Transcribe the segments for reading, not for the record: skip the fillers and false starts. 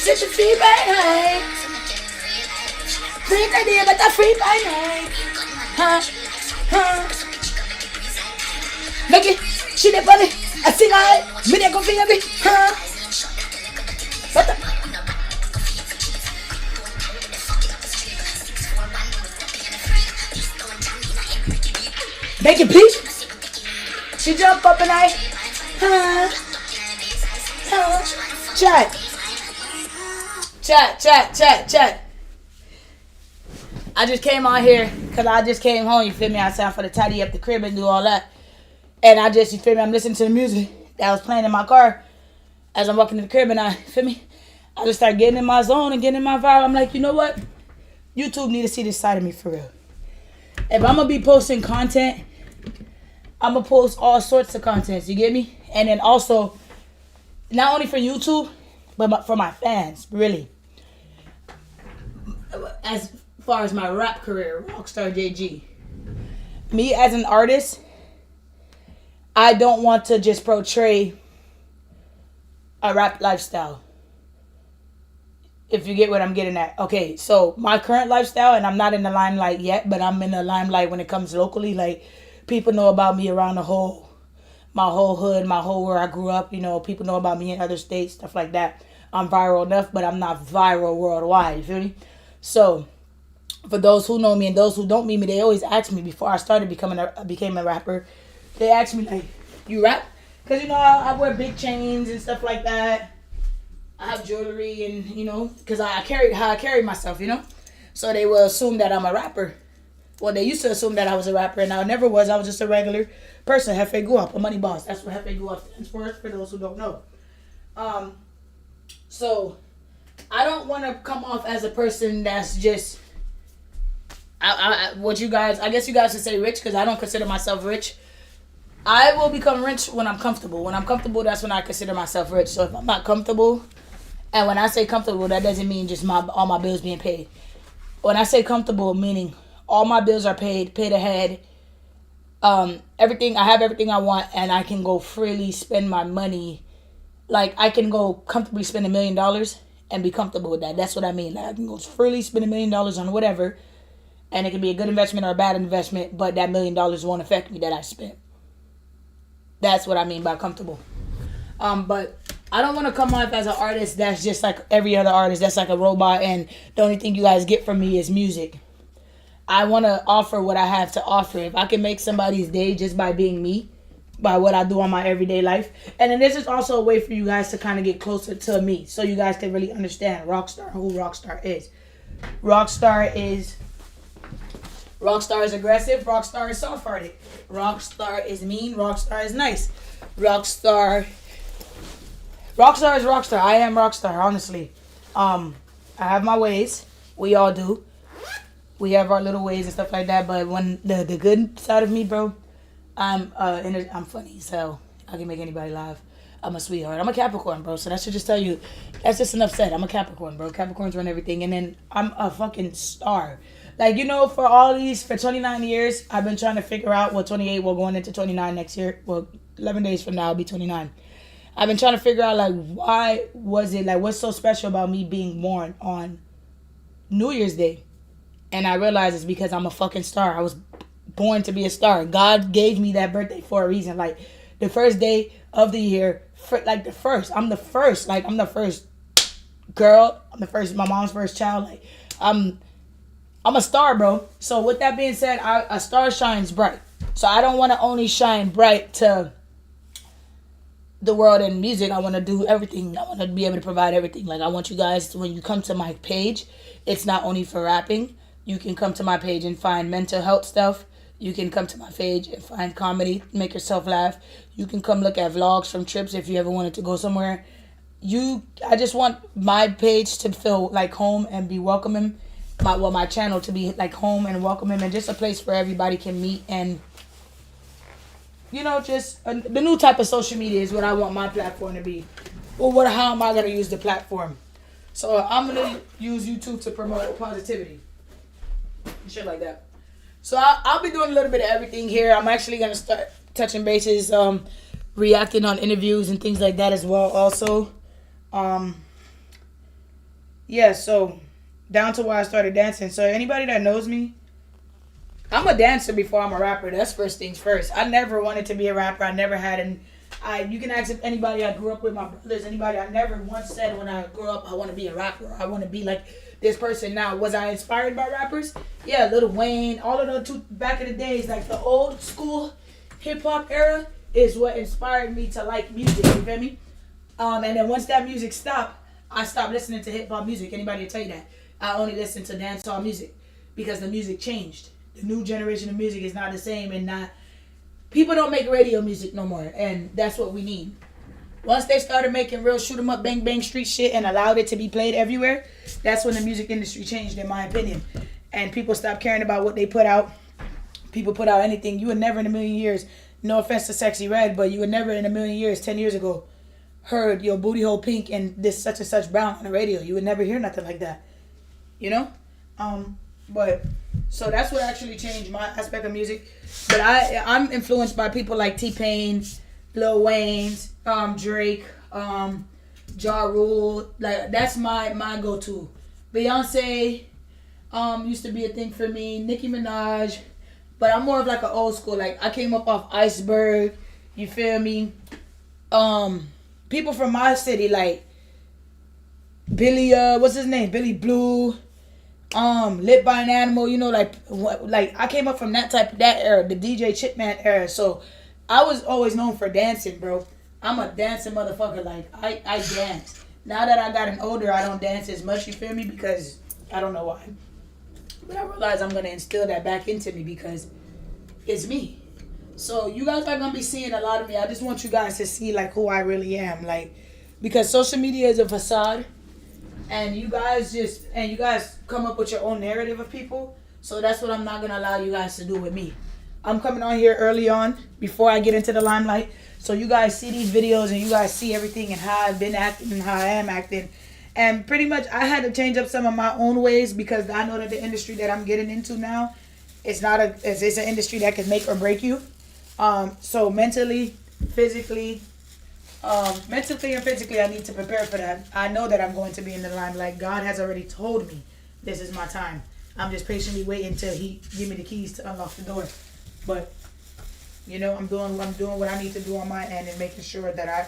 Set your feet by night. Freak idea, but that free by night. Huh? Huh? Make it. She the bunny. I sing I. Me they go feel me. Huh? What the? Make it please. She jump up and I. Huh? Huh? Chat. I just came out here because I just came home, you feel me? I signed for the tidy up the crib and do all that. And I just, you feel me? I'm listening to the music that was playing in my car as I'm walking to the crib and I, feel me? I just start getting in my zone and getting in my vibe. I'm like, you know what? YouTube need to see this side of me for real. If I'm going to be posting content, I'm going to post all sorts of contents, you get me? And then also, not only for YouTube, but for my fans, really. As far as my rap career, Rockstar JG. Me as an artist, I don't want to just portray a rap lifestyle. If you get what I'm getting at. Okay, so my current lifestyle, and I'm not in the limelight yet, but I'm in the limelight when it comes locally. Like, people know about me around my whole hood, my whole where I grew up. You know, people know about me in other states, stuff like that. I'm viral enough, but I'm not viral worldwide. You feel me? So, for those who know me and those who don't meet me, they always ask me before I started became a rapper. They ask me like, "You rap?" Because you know I wear big chains and stuff like that. I have jewelry and you know because I carry myself, you know. So they will assume that I'm a rapper. Well, they used to assume that I was a rapper, and I never was. I was just a regular person. Hefe Guap, a money boss. That's what Hefe Guap stands for those who don't know. So I don't want to come off as a person that's just. I guess you guys should say rich because I don't consider myself rich. I will become rich when I'm comfortable. When I'm comfortable, that's when I consider myself rich. So if I'm not comfortable, and when I say comfortable, that doesn't mean just all my bills being paid. When I say comfortable, meaning all my bills are paid ahead. Everything I have everything I want, and I can go freely spend my money. Like I can go comfortably spend $1 million and be comfortable with that. That's what I mean. Like, I can go freely spend $1 million on whatever. And it can be a good investment or a bad investment, but that $1 million won't affect me that I spent. That's what I mean by comfortable. But I don't want to come off as an artist that's just like every other artist, that's like a robot, and the only thing you guys get from me is music. I want to offer what I have to offer. If I can make somebody's day just by being me, by what I do on my everyday life. And then this is also a way for you guys to kind of get closer to me, so you guys can really understand Rockstar, who Rockstar is. Rockstar is aggressive. Rockstar is soft-hearted. Rockstar is mean. Rockstar is nice. Rockstar is Rockstar. I am Rockstar, honestly. I have my ways. We all do. We have our little ways and stuff like that. But when the good side of me, bro, I'm funny, so I can make anybody laugh. I'm a sweetheart. I'm a Capricorn, bro. So that should just tell you. That's just enough said. I'm a Capricorn, bro. Capricorns run everything. And then I'm a fucking star. Like, you know, for 29 years, I've been trying to figure out, 28, we're going into 29 next year. Well, 11 days from now, I'll be 29. I've been trying to figure out, like, why was it, like, what's so special about me being born on New Year's Day? And I realized it's because I'm a fucking star. I was born to be a star. God gave me that birthday for a reason. Like, the first day of the year, I'm the first girl. I'm the first, my mom's first child. Like, I'm a star, bro. So with that being said, a star shines bright. So I don't want to only shine bright to the world and music. I want to do everything. I want to be able to provide everything. Like I want you guys, when you come to my page, it's not only for rapping. You can come to my page and find mental health stuff. You can come to my page and find comedy, make yourself laugh. You can come look at vlogs from trips if you ever wanted to go somewhere. I just want my page to feel like home and be welcoming. My channel to be like home and welcoming and just a place where everybody can meet and, you know, just the new type of social media is what I want my platform to be. Well, how am I going to use the platform? So I'm going to use YouTube to promote positivity and shit like that. So I'll be doing a little bit of everything here. I'm actually going to start touching bases, reacting on interviews and things like that as well also. yeah, so down to why I started dancing. So anybody that knows me, I'm a dancer before I'm a rapper. That's first things first. I never wanted to be a rapper. I never had an. You can ask if anybody I grew up with, my brothers, anybody. I never once said when I grew up I want to be a rapper. I want to be like this person now. Was I inspired by rappers? Yeah, Lil Wayne, all of the back in the days, like the old school hip hop era is what inspired me to like music. You feel me? And then once that music stopped, I stopped listening to hip hop music. Anybody will tell you that. I only listen to dancehall music because the music changed. The new generation of music is not the same, and not people don't make radio music no more, and that's what we need. Once they started making real shoot 'em up, bang bang street shit and allowed it to be played everywhere, that's when the music industry changed, in my opinion. And people stopped caring about what they put out. People put out anything. You would never in a million years, no offense to Sexy Red, but you would never in a million years, 10 years ago, heard your booty hole pink and this such and such brown on the radio. You would never hear nothing like that. You know? But so that's what actually changed my aspect of music. But I'm influenced by people like T-Pain, Lil Wayne's, Drake, Ja Rule. Like that's my go-to. Beyonce used to be a thing for me. Nicki Minaj. But I'm more of like an old school. Like I came up off Iceberg. You feel me? People from my city like Billy. What's his name? Billy Blue. Lit by an Animal, you know, like I came up from that era, the DJ Chipman era. So I was always known for dancing, bro. I'm a dancing motherfucker. Like I dance. Now that I gotten older, I don't dance as much. You feel me? Because I don't know why, but I realize I'm gonna instill that back into me because it's me. So you guys are gonna be seeing a lot of me. I just want you guys to see like who I really am, like because social media is a facade. And you guys come up with your own narrative of people. So that's what I'm not going to allow you guys to do with me. I'm coming on here early on before I get into the limelight. So you guys see these videos and you guys see everything and how I've been acting and how I am acting. And pretty much I had to change up some of my own ways because I know that the industry that I'm getting into now, it's an industry that can make or break you. So mentally and physically, I need to prepare for that. I know that I'm going to be in the limelight. God has already told me this is my time. I'm just patiently waiting till He give me the keys to unlock the door. But you know, I'm doing what I need to do on my end and making sure that I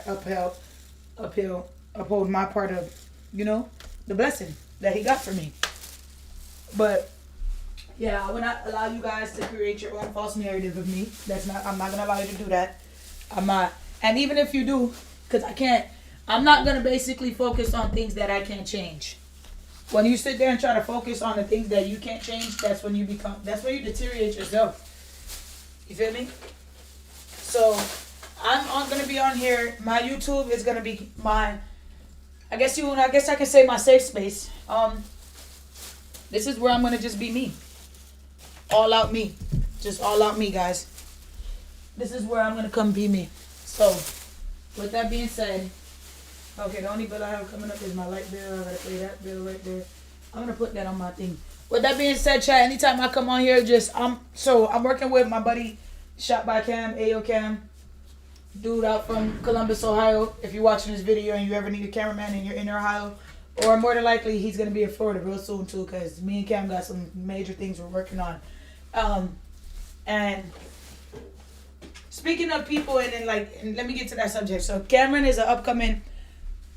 uphold my part of, you know, the blessing that He got for me. But yeah, I will not allow you guys to create your own false narrative of me. I'm not gonna allow you to do that. I'm not. And even if you do, because I'm not going to basically focus on things that I can't change. When you sit there and try to focus on the things that you can't change, that's when you deteriorate yourself. You feel me? So, I'm going to be on here. My YouTube is going to be I guess I can say my safe space. This is where I'm going to just be me. All out me. Just all out me, guys. This is where I'm going to come be me. So, with that being said, okay, the only bill I have coming up is my light bill. I gotta pay that bill right there. I'm gonna put that on my thing. With that being said, chat, anytime I come on here, I'm working with my buddy, Shot by Cam, Ayo Cam, dude out from Columbus, Ohio. If you're watching this video and you ever need a cameraman and you're in Ohio, or more than likely he's gonna be in Florida real soon too, because me and Cam got some major things we're working on. And speaking of people, and let me get to that subject. So Cameron is an upcoming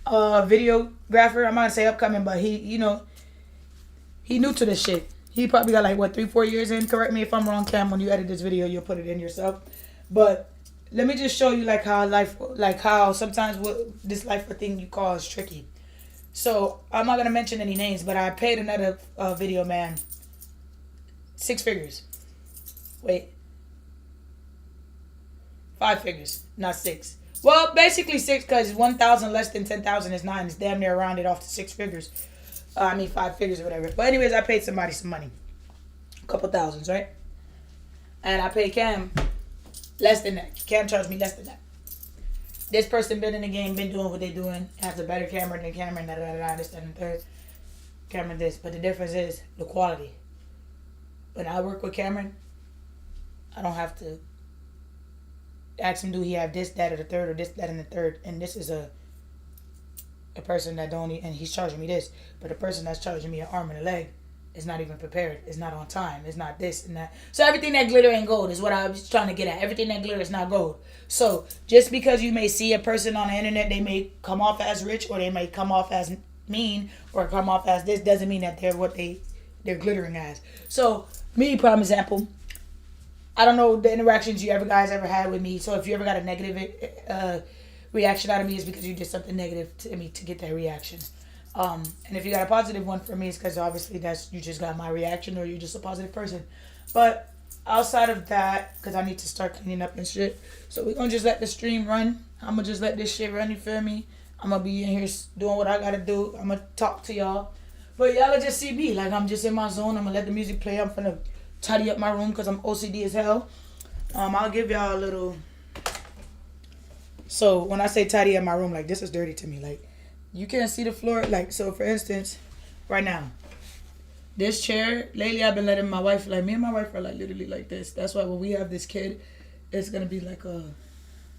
videographer. I'm not gonna say upcoming, but he new to this shit. He probably got 3-4 years in. Correct me if I'm wrong, Cam. When you edit this video, you'll put it in yourself. But let me just show you how sometimes what this life thing you call is tricky. So I'm not gonna mention any names, but I paid another video man 6 figures. Wait. 5 figures, not 6. Well, basically 6, because 1,000 less than 10,000 is 9. It's damn near rounded off to 6 figures. 5 figures or whatever. But anyways, I paid somebody some money. A couple thousands, right? And I paid Cam less than that. Cam charged me less than that. This person been in the game, been doing what they doing, has a better camera than Cameron, this, that, and the third. Cameron this. But the difference is the quality. When I work with Cameron, I don't have to ask him, do he have this, that, or the third, or this, that, and the third. And this is a a person that don't, and he's charging me this, but the person that's charging me an arm and a leg is not even prepared, is not on time, is not this and that. So everything that glitter ain't gold is what I was trying to get at. Everything that glitter is not gold. So just because you may see a person on the internet, they may come off as rich, or they may come off as mean, or come off as this, doesn't mean that they're what they're glittering as. So me, prime example, I don't know the interactions you guys ever had with me. So if you ever got a negative reaction out of me, it's because you did something negative to me to get that reaction. And if you got a positive one for me, it's because obviously you just got my reaction, or you're just a positive person. But outside of that, because I need to start cleaning up and shit, so we're going to just let the stream run. I'm going to just let this shit run, you feel me? I'm going to be in here doing what I got to do. I'm going to talk to y'all. But y'all will just see me. Like, I'm just in my zone. I'm going to let the music play. I'm going to tidy up my room because I'm OCD as hell. I'll give y'all a little... So, when I say tidy up my room, like, this is dirty to me. Like, you can't see the floor. Like, so for instance, right now, this chair, lately I've been letting my wife, like, me and my wife are like literally like this. That's why when we have this kid, it's going to be like a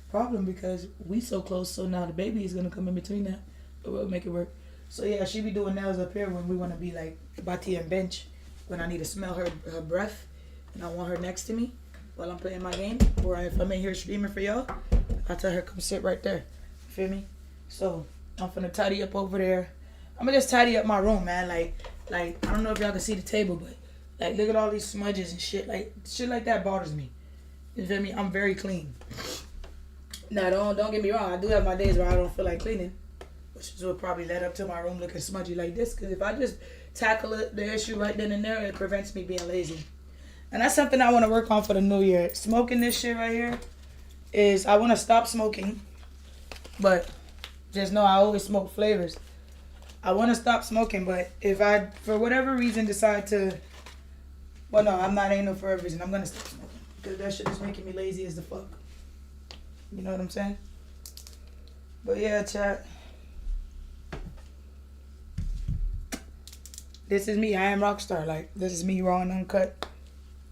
problem because we so close. So now the baby is going to come in between that. But we'll make it work. So yeah, she be doing nails up here when we want to be like Bati and Bench. When I need to smell her breath and I want her next to me while I'm playing my game. Or if I'm in here streaming for y'all, I tell her come sit right there. Feel me? So I'm finna tidy up over there. I'm gonna just tidy up my room, man. Like I don't know if y'all can see the table, but like look at all these smudges and shit. Like shit like that bothers me. You feel me? I'm very clean. Now don't get me wrong. I do have my days where I don't feel like cleaning, which is what probably led up to my room looking smudgy like this. Cause if I just tackle the issue right then and there, it prevents me being lazy. And that's something I want to work on for the new year. Smoking this shit right here is I want to stop smoking, but just know I always smoke flavors. I want to stop smoking, but if I, for whatever reason, decide to... Well, no, ain't no for a reason. I'm going to stop smoking. Because that shit is making me lazy as the fuck. You know what I'm saying? But yeah, chat. This is me. I am Rockstar. Like, this is me raw and uncut.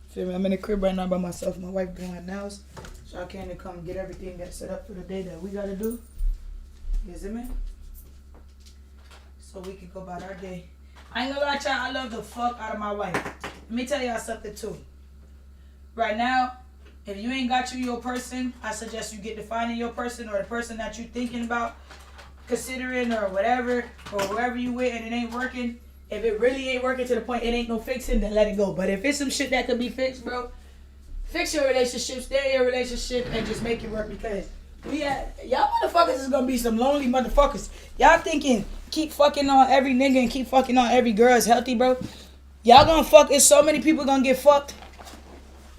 Feel me? I'm in the crib right now by myself. My wife doing her nails. So I came to come get everything that's set up for the day that we got to do. You see me? So we can go about our day. I ain't gonna lie, y'all, I love the fuck out of my wife. Let me tell y'all something too. Right now, if you ain't got your person, I suggest you get defining your person or the person that you thinking about considering or whatever, or wherever you with and it ain't working. If it really ain't working to the point it ain't no fixing, then let it go. But if it's some shit that could be fixed, bro, fix your relationship, stay in your relationship, and just make it work because y'all motherfuckers is gonna be some lonely motherfuckers. Y'all thinking keep fucking on every nigga and keep fucking on every girl is healthy, bro. Y'all gonna fuck. It's so many people gonna get fucked.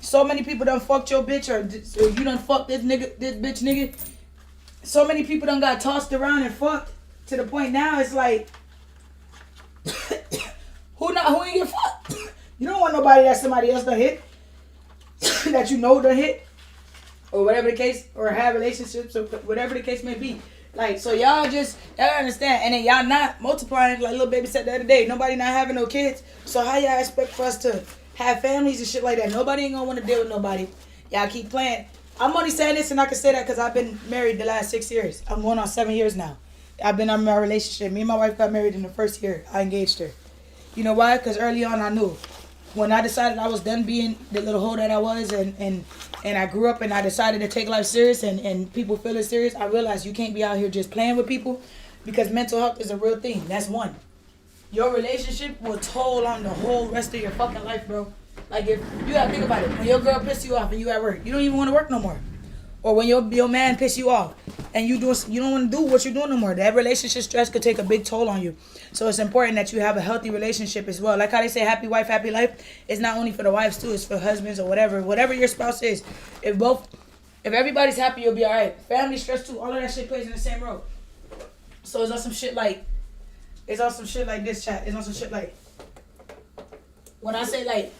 So many people done fucked your bitch or you done fucked this bitch nigga. So many people done got tossed around and fucked to the point now it's like who ain't get fucked? You don't want nobody that somebody else done hit that you know done hit. Or whatever the case, or have relationships, or whatever the case may be. Like, so y'all understand. And then y'all not multiplying, like Lil Baby said the other day. Nobody not having no kids. So how y'all expect for us to have families and shit like that? Nobody ain't gonna want to deal with nobody. Y'all keep playing. I'm only saying this, and I can say that because I've been married the last 6 years. I'm going on 7 years now. I've been in my relationship. Me and my wife got married in the first year. I engaged her. You know why? Because early on I knew. When I decided I was done being the little hoe that I was and I grew up and I decided to take life serious and people feel it serious, I realized you can't be out here just playing with people because mental health is a real thing. That's one. Your relationship will toll on the whole rest of your fucking life, bro. Like if you gotta think about it. When your girl pisses you off and you at work, you don't even want to work no more. Or when your man pisses you off and you don't want to do what you're doing no more. That relationship stress could take a big toll on you. So it's important that you have a healthy relationship as well. Like how they say happy wife, happy life. It's not only for the wives too. It's for husbands or whatever your spouse is. If everybody's happy, you'll be all right. Family stress too. All of that shit plays in the same role. So it's on some shit like this, chat. It's on some shit like when I say like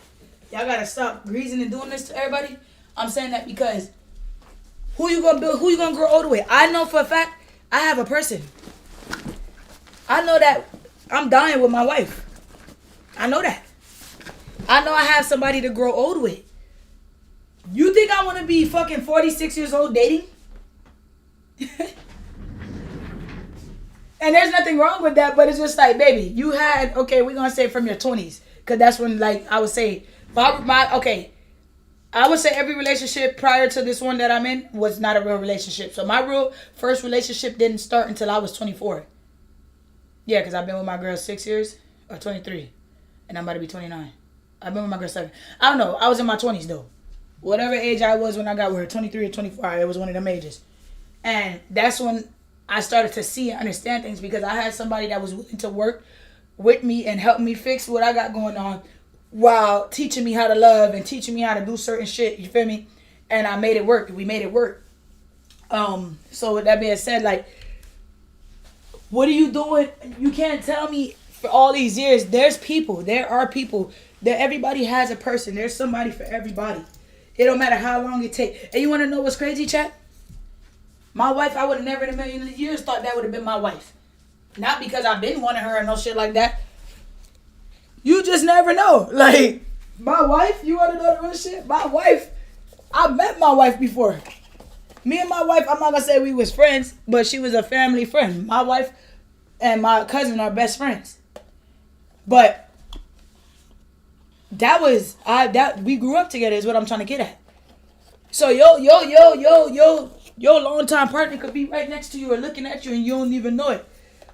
y'all gotta stop greasing and doing this to everybody. I'm saying that because who you gonna build? Who you gonna grow older with? I know for a fact I have a person. I know that I'm dying with my wife. I know that. I know I have somebody to grow old with. You think I want to be fucking 46 years old dating? And And there's nothing wrong with that, but it's just like, baby, you had, okay, we're going to say from your 20s. Because that's when, like, I would say, I would say every relationship prior to this one that I'm in was not a real relationship. So my real first relationship didn't start until I was 24. Yeah, because I've been with my girl 6 years, or 23. And I'm about to be 29. I've been with my girl 7. I don't know. I was in my 20s, though. Whatever age I was when I got with her, 23 or 24, it was one of them ages. And that's when I started to see and understand things, because I had somebody that was willing to work with me and help me fix what I got going on while teaching me how to love and teaching me how to do certain shit. You feel me? And I made it work. We made it work. So with that being said, like, what are you doing? You can't tell me for all these years. There are people that everybody has a person. There's somebody for everybody. It don't matter how long it takes. And you want to know what's crazy, chat? My wife, I would have never in a million years thought that would have been my wife. Not because I've been wanting her or no shit like that. You just never know. Like, my wife, you want to know the real shit? My wife, I met my wife before. Me and my wife, I'm not going to say we was friends, but she was a family friend. My wife and my cousin are best friends. But we grew up together is what I'm trying to get at. So your longtime partner could be right next to you or looking at you and you don't even know it.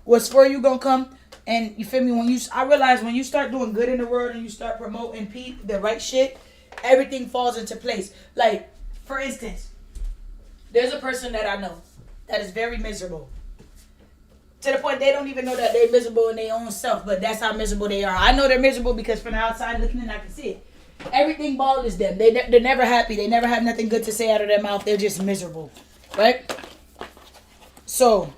What's for you gonna come, and you feel me? I realize when you start doing good in the world and you start promoting the right shit, everything falls into place. Like, for instance, there's a person that I know that is very miserable. To the point they don't even know that they're miserable in their own self, but that's how miserable they are. I know they're miserable because from the outside looking in, I can see it. Everything bothers them. They're never happy. They never have nothing good to say out of their mouth. They're just miserable. Right? So,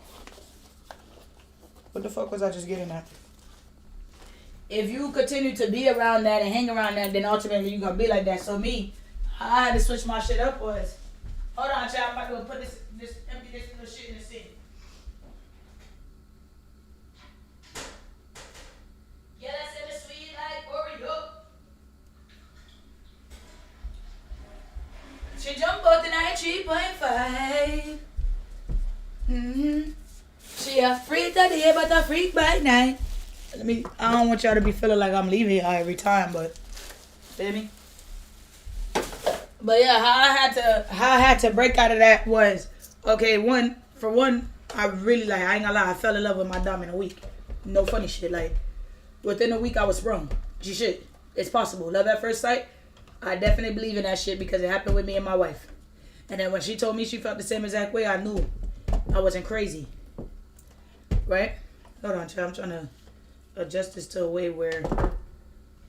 what the fuck was I just getting at? If you continue to be around that and hang around that, then ultimately you're going to be like that. So me, I had to switch my shit up was, hold on, child, I'm about to put empty this little shit in the sink. Yeah, that's in the sweet like Oreo. She jumped out tonight 3.5. She a freak today, but a freak by night. I don't want y'all to be feeling like I'm leaving y'all every time, but feel me? But yeah, how I had to break out of that was, okay, for one, I really I ain't gonna lie, I fell in love with my dom in a week. No funny shit, like, within a week I was sprung. Shit, it's possible. Love at first sight, I definitely believe in that shit because it happened with me and my wife. And then when she told me she felt the same exact way, I knew I wasn't crazy. Right? Hold on, child. I'm trying to adjust this to a way where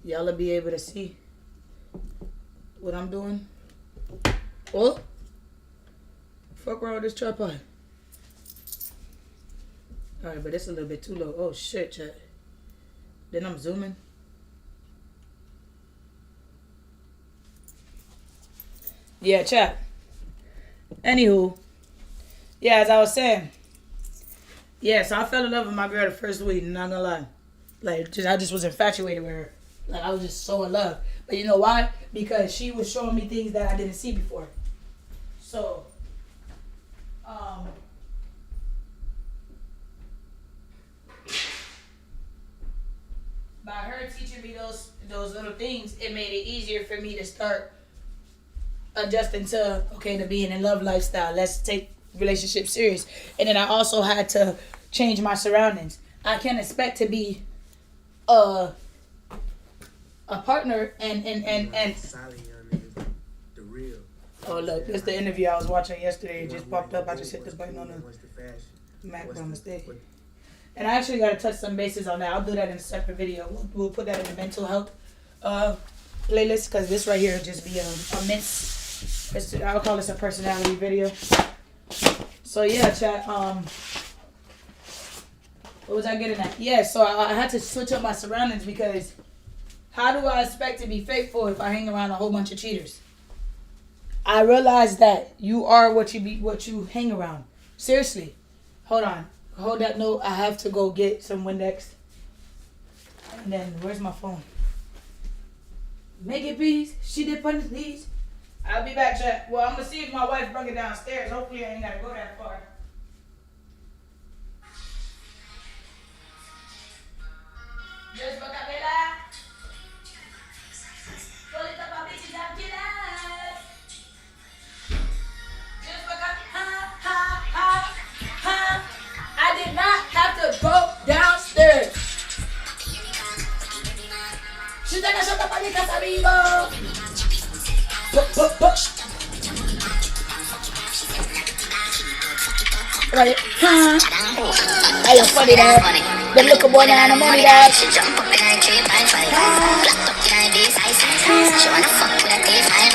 y'all will be able to see what I'm doing. Oh, fuck wrong with this tripod? Alright, but it's a little bit too low. Oh shit, chat. Then I'm zooming. Yeah, chat. Anywho, yeah, as I was saying, yeah, so I fell in love with my girl the first week, not gonna lie. Like, I just was infatuated with her. Like, I was just so in love. But you know why? Because she was showing me things that I didn't see before. So, by her teaching me those little things, it made it easier for me to start adjusting to, okay, to being in love lifestyle. Let's take relationships serious. And then I also had to change my surroundings. I can't expect to be a partner and oh look, this is the interview I was watching yesterday. It just popped up. I just hit the button on the Mac by mistake. And I actually got to touch some bases on that. I'll do that in a separate video. We'll put that in the mental health playlist, because this right here will just be a mince. I'll call this a personality video. So yeah, chat. What was I getting at? Yeah, so I had to switch up my surroundings, because how do I expect to be faithful if I hang around a whole bunch of cheaters? I realized that you are what you hang around. Seriously. Hold on. Hold that note. I have to go get some Windex. And then, where's my phone? Make it peace. She did put these. I'll be back, chat. Well, I'm going to see if my wife bring it downstairs. Hopefully I ain't got to go that far. Right? Are you funny that? Them look a boy and the money that. She jump up in her 3.5. Locked up in her base ice. She wanna fuck with a T5.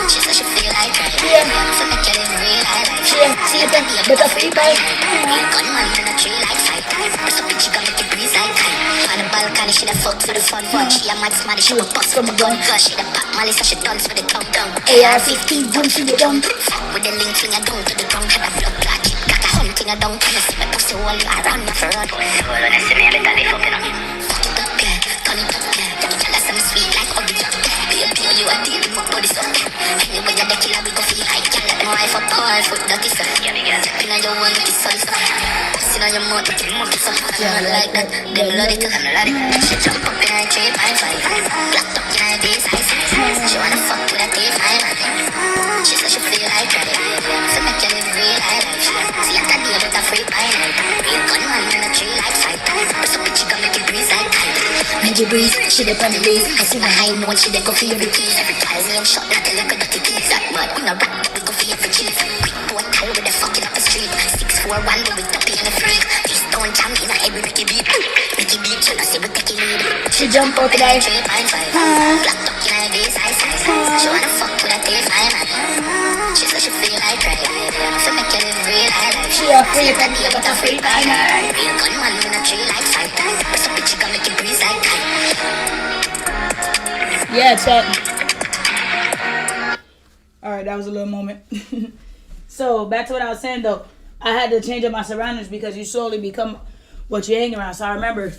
She said she feel like her. So make it in real life. See it, but a free bike. Gunman in a tree like fight. Press up and she gon' make it breeze like kite. On the balcony, she da fuck for the fun. She a mad smarty, she a bust from a gun. She da pop Molly, so she dance with the tongue down. AR-15, boom, she get done. Fuck with the link, finger down to the ground. Had a blood clot, got a hunting a down. Can you see my pussy all around my for run? Well, when I see me, I better be fucking up. Fuck it up, yeah, turn it up, yeah. Tell us I'm sweet like all the drop, yeah. Baby, you a deal, my body's up, yeah. Anyway, you're the killer, we go feel like, yeah. Let them wife up, powerful, dirty, so. Yeah, me girl. Stepping on your one, make it solid, so. Sitting on your mouth, make it monkey, so. Yeah, like that, them love it, I'm love it. She jump up in her 3.5. Locked up in her base ice. She wanna fuck with a T5. She said she feel like her. So make you live real life. See like a deal with a free pie. Real gunman in a tree like fight. Press up and she gon' make it breeze like kite. Make it breeze, she dey on the breeze. I see my high note, she dey go for every keys. Every time me and shot like a liquor dirty keys. That mud, we no rap, we go for every cheese. Quick boy, tell with the fucking up the street. 641, we with the pee in the freak. This don't jam in a every Mickey beat. Mickey beat, you know see we take it lead. She jump out today. 3.5. Locked up in her base ice. She wanna fuck with a T5. She said she feel like her. So make it live real life. She a free but a free time. Real gunman in a tree like fight. Press up and she gon' make it breeze like kite. Yeah, chat. Alright, that was a little moment. So, back to what I was saying though. I had to change up my surroundings because you slowly become what you hang around. So I remember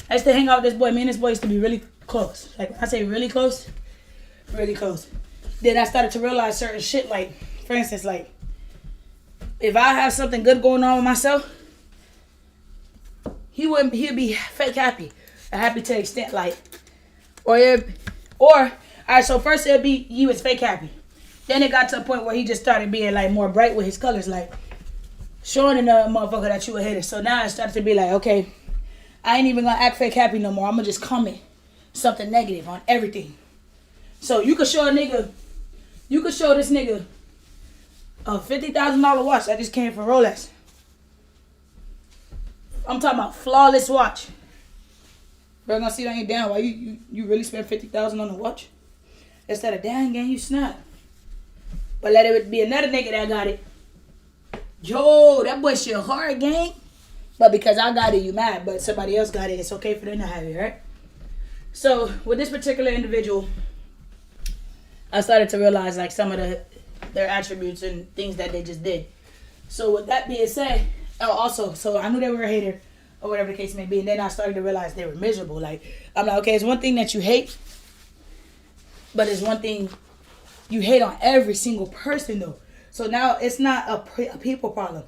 I used to hang out with this boy. Me and this boy used to be really close. Like when I say really close, really close. Then I started to realize certain shit. Like, for instance, like if I have something good going on with myself, he'd be fake happy. Happy to the extent like, alright, so first it'd be he was fake happy. Then it got to a point where he just started being like more bright with his colors, like showing another motherfucker that you a hater. So now it started to be like, okay, I ain't even gonna act fake happy no more. I'm gonna just comment something negative on everything. So you could show this nigga a $50,000 watch that just came from Rolex. I'm talking about flawless watch. Bro, gonna see that ain't down. Why you really spent $50,000 on the watch? Instead of damn gang, you snap. But let it be another nigga that got it. Yo, that boy shit hard, gang. But because I got it, you mad. But somebody else got it, it's okay for them to have it, right? So with this particular individual, I started to realize like some of their attributes and things that they just did. So with that being said, so I knew they were a hater or whatever the case may be, and then I started to realize they were miserable. Like I'm like, okay, it's one thing that you hate, but it's one thing you hate on every single person though. So now it's not a people problem.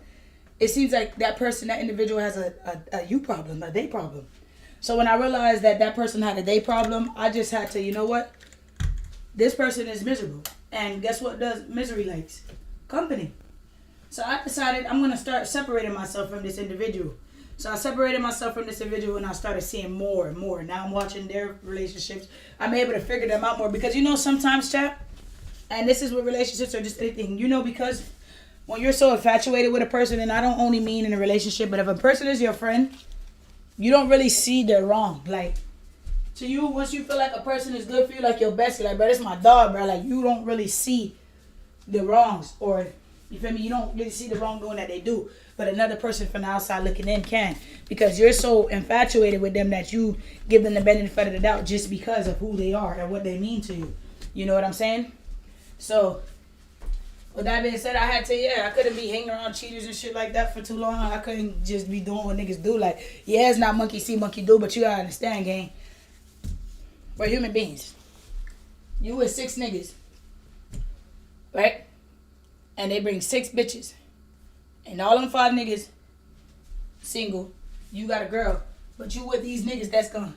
It seems like that person, that individual has a you problem, a they problem. So when I realized that person had a they problem, I just had to, you know what? This person is miserable. And guess what does misery likes? Company. So I decided I'm going to start separating myself from this individual. So I separated myself from this individual and I started seeing more and more. Now I'm watching their relationships. I'm able to figure them out more. Because you know sometimes, chat, and this is with relationships or just anything, you know, because when you're so infatuated with a person, and I don't only mean in a relationship, but if a person is your friend, you don't really see their wrong. Like, to you, once you feel like a person is good for you, like your bestie, like, bro, this is my dog, bro. Like, you don't really see the wrongs, or, you feel me? You don't really see the wrongdoing that they do. But another person from the outside looking in can. Because you're so infatuated with them that you give them the benefit of the doubt just because of who they are and what they mean to you. You know what I'm saying? So, with that being said, I couldn't be hanging around cheaters and shit like that for too long. I couldn't just be doing what niggas do. Like, yeah, it's not monkey see, monkey do, but you gotta understand, gang. We're human beings. You with 6 niggas, right? And they bring 6 bitches. And all them 5 niggas single. You got a girl. But you with these niggas that's gonna,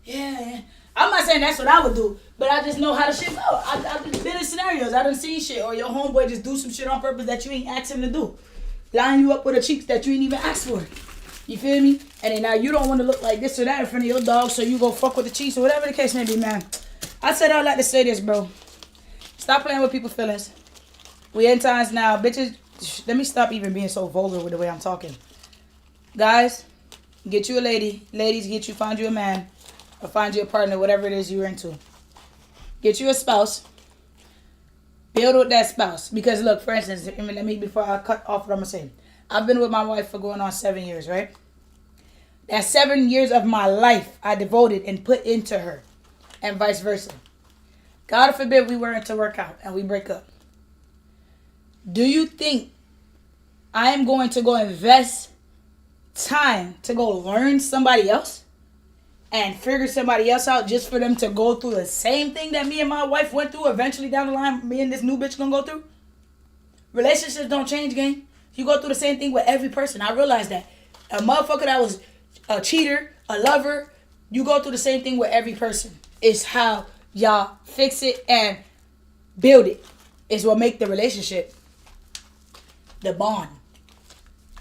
yeah. I'm not saying that's what I would do, but I just know how the shit go. I've been in scenarios. I done seen shit. Or your homeboy just do some shit on purpose that you ain't asked him to do. Line you up with a cheeks that you ain't even asked for. You feel me? And then now you don't want to look like this or that in front of your dog, so you go fuck with the cheeks or whatever the case may be, man. I said I'd like to say this, bro. Stop playing with people's feelings. We in times now. Bitches let me stop even being so vulgar with the way I'm talking. Guys, get you a lady. Ladies, find you a man. Or find you a partner, whatever it is you're into. Get you a spouse. Build with that spouse. Because look, for instance, before I cut off what I'm going to say. I've been with my wife for going on 7 years, right? That 7 years of my life I devoted and put into her. And vice versa. God forbid we weren't to work out and we break up. Do you think I am going to go invest time to go learn somebody else and figure somebody else out just for them to go through the same thing that me and my wife went through eventually down the line? Me and this new bitch gonna go through? Relationships don't change, gang. You go through the same thing with every person. I realized that. A motherfucker that was a cheater, a lover, you go through the same thing with every person. It's how y'all fix it and build it. It's what make the relationship. The bond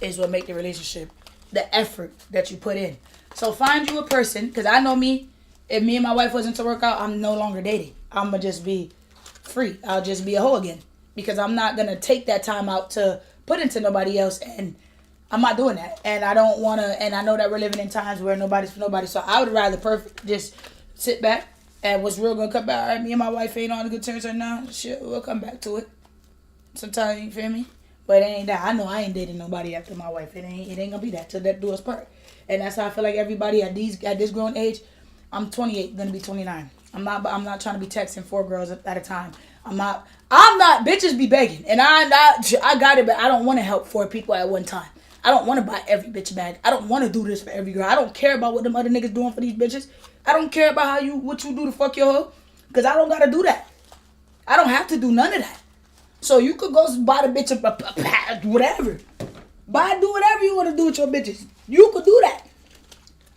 is what make the relationship. The effort that you put in. So find you a person, because I know me, if me and my wife wasn't to work out, I'm no longer dating. I'm going to just be free. I'll just be a hoe again. Because I'm not going to take that time out to put into nobody else, and I'm not doing that. And I don't want to, and I know that we're living in times where nobody's for nobody, so I would rather just sit back, and what's real going to come back. All right, me and my wife ain't on good terms right now. Shit, we'll come back to it. Sometimes, you feel me? But it ain't that. I know I ain't dating nobody after my wife. It ain't gonna be that till that do us part. And that's how I feel like everybody at this grown age. I'm 28, gonna be 29. I'm not trying to be texting 4 girls at a time. I'm not. Bitches be begging, and I got it, but I don't want to help 4 people at one time. I don't want to buy every bitch a bag. I don't want to do this for every girl. I don't care about what them other niggas doing for these bitches. I don't care about what you do to fuck your hoe, cause I don't gotta do that. I don't have to do none of that. So you could go buy the bitch whatever. Do whatever you want to do with your bitches. You could do that.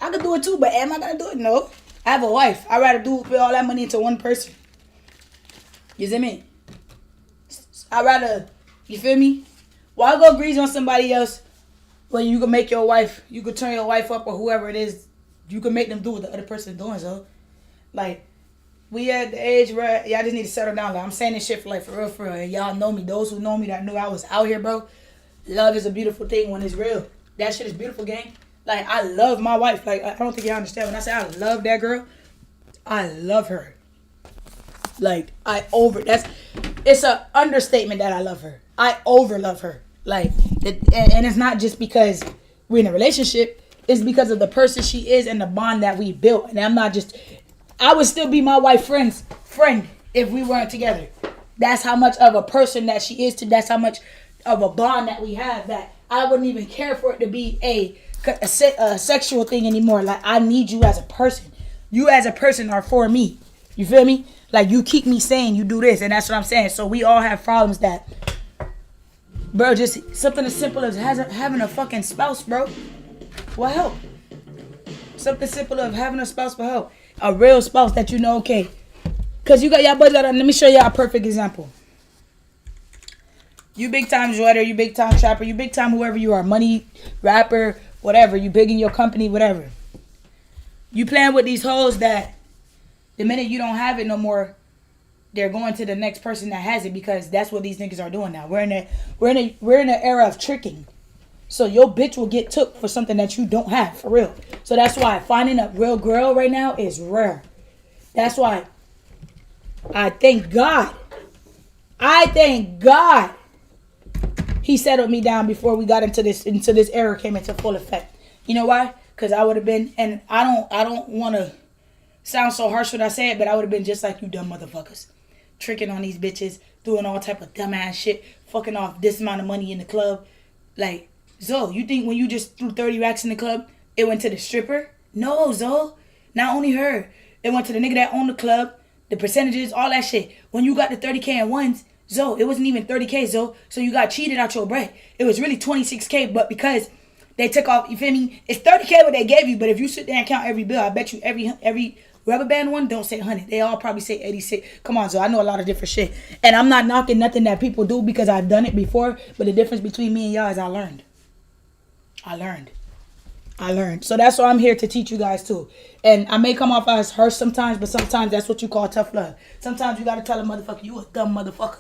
I could do it too, but am I gonna do it? No. I have a wife. I'd rather put all that money into one person. You see me? I'd rather, you feel me? Why go grease on somebody else when you can make your wife, you could turn your wife up or whoever it is, you can make them do what the other person's doing, so. Like, we at the age where y'all just need to settle down. Like, I'm saying this shit for real. And y'all know me. Those who know me that knew I was out here, bro. Love is a beautiful thing when it's real. That shit is beautiful, gang. Like, I love my wife. Like, I don't think y'all understand. When I say I love that girl, I love her. Like, it's an understatement that I love her. I over love her. Like, and it's not just because we're in a relationship. It's because of the person she is and the bond that we built. And I would still be my wife's friend if we weren't together. That's how much of a person that she is that's how much of a bond that we have, that I wouldn't even care for it to be a sexual thing anymore. Like, I need you as a person. You as a person are for me. You feel me? Like, you keep me sane, you do this, and that's what I'm saying. So we all have problems that, bro, just something as simple as having a fucking spouse, bro. What help? Something simple of having a spouse will help. A real spouse that you know, okay. Because you got y'all budget. Let me show y'all a perfect example. You big time joiner, you big time trapper, you big time whoever you are. Money, rapper, whatever. You big in your company, whatever. You playing with these hoes that the minute you don't have it no more, they're going to the next person that has it, because that's what these niggas are doing now. We're in an era of tricking. So your bitch will get took for something that you don't have, for real. So that's why finding a real girl right now is rare. That's why I thank God he settled me down before we got into this era came into full effect. You know why? Because I would have been, and I don't want to sound so harsh when I say it, but I would have been just like you dumb motherfuckers. Tricking on these bitches, doing all type of dumbass shit, fucking off this amount of money in the club. Like, Zoe, you think when you just threw 30 racks in the club, it went to the stripper? No, Zoe. Not only her. It went to the nigga that owned the club, the percentages, all that shit. When you got the 30K in ones, Zoe, it wasn't even 30K, Zoe. So you got cheated out your bread. It was really 26K, but because they took off, you feel me? It's 30K what they gave you, but if you sit there and count every bill, I bet you every rubber band one don't say 100. They all probably say 86. Come on, Zoe. I know a lot of different shit. And I'm not knocking nothing that people do because I've done it before, but the difference between me and y'all is I learned. So that's why I'm here to teach you guys too. And I may come off as harsh sometimes, but sometimes that's what you call tough love. Sometimes you gotta tell a motherfucker, you a dumb motherfucker.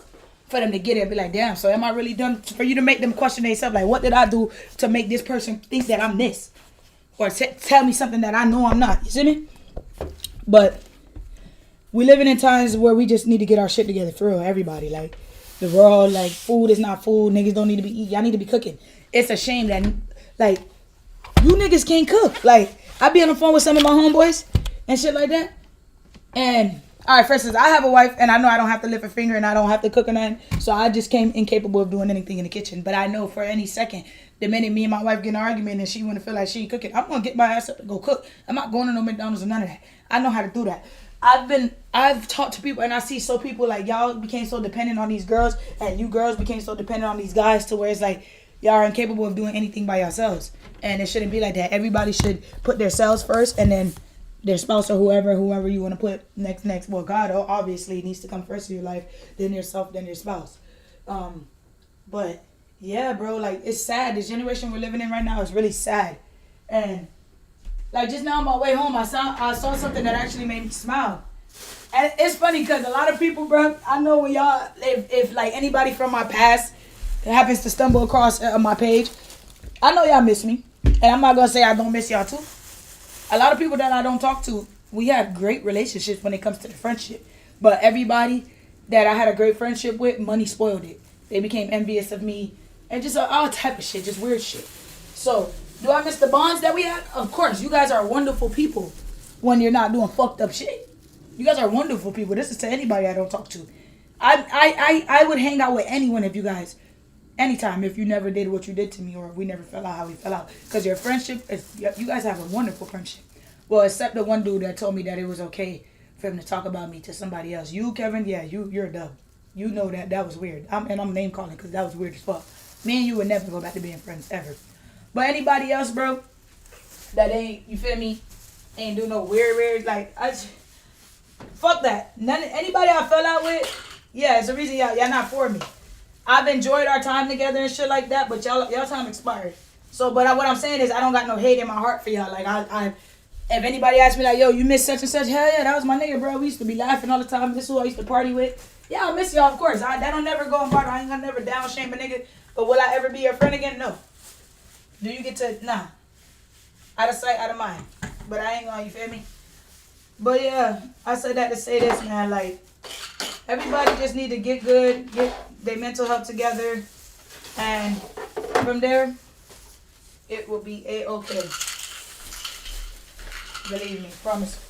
for them to get it. Be like, damn. So am I really dumb? For you to make them question themselves, like, what did I do to make this person think that I'm this, or tell me something that I know I'm not? You see me? But we living in times where we just need to get our shit together for real. Everybody, like, the world, like, food is not food. Niggas don't need to be eating. Y'all need to be cooking. It's a shame that, like, you niggas can't cook. Like, I be on the phone with some of my homeboys and shit like that. And, all right, for instance, I have a wife, and I know I don't have to lift a finger, and I don't have to cook or nothing. So I just came incapable of doing anything in the kitchen. But I know for any second, the minute me and my wife get in an argument and she want to feel like she ain't cooking, I'm going to get my ass up and go cook. I'm not going to no McDonald's or none of that. I know how to do that. I've talked to people, and I see so people like, y'all became so dependent on these girls, and you girls became so dependent on these guys to where it's like y'all are incapable of doing anything by yourselves. And it shouldn't be like that. Everybody should put themselves first, and then their spouse or whoever you want to put next. Well, God obviously needs to come first in your life, then yourself, then your spouse. But yeah, bro, like, it's sad. This generation we're living in right now is really sad. And like, just now on my way home, I saw something that actually made me smile. And it's funny because a lot of people, bro, I know when y'all, if like anybody from my past happens to stumble across my page, I know y'all miss me. And I'm not going to say I don't miss y'all too. A lot of people that I don't talk to, we have great relationships when it comes to the friendship. But everybody that I had a great friendship with, money spoiled it. They became envious of me. And just all type of shit, just weird shit. So, do I miss the bonds that we had? Of course. You guys are wonderful people when you're not doing fucked up shit. You guys are wonderful people. This is to anybody I don't talk to. I would hang out with anyone if you guys, anytime, if you never did what you did to me, or we never fell out how we fell out. Because your friendship, you guys have a wonderful friendship. Well, except the one dude that told me that it was okay for him to talk about me to somebody else. You, Kevin, yeah, you're a dub. You know that was weird. I'm name calling because that was weird as fuck. Me and you would never go back to being friends, ever. But anybody else, bro, that ain't, you feel me, ain't do no weird, like, fuck that. Anybody I fell out with, yeah, it's the reason y'all not for me. I've enjoyed our time together and shit like that, but y'all time expired. So, but what I'm saying is I don't got no hate in my heart for y'all. Like, if anybody asks me like, yo, you miss such and such, hell yeah, that was my nigga, bro. We used to be laughing all the time. This is who I used to party with. Yeah, I miss y'all, of course. That don't never go in part. I ain't gonna never down shame a nigga. But will I ever be your friend again? No. Do you get to, nah. Out of sight, out of mind. But I ain't gonna, you feel me? But yeah, I said that to say this, man. Like, everybody just need to get good, get their mental health together. And from there, it will be A-okay. Believe me, promise.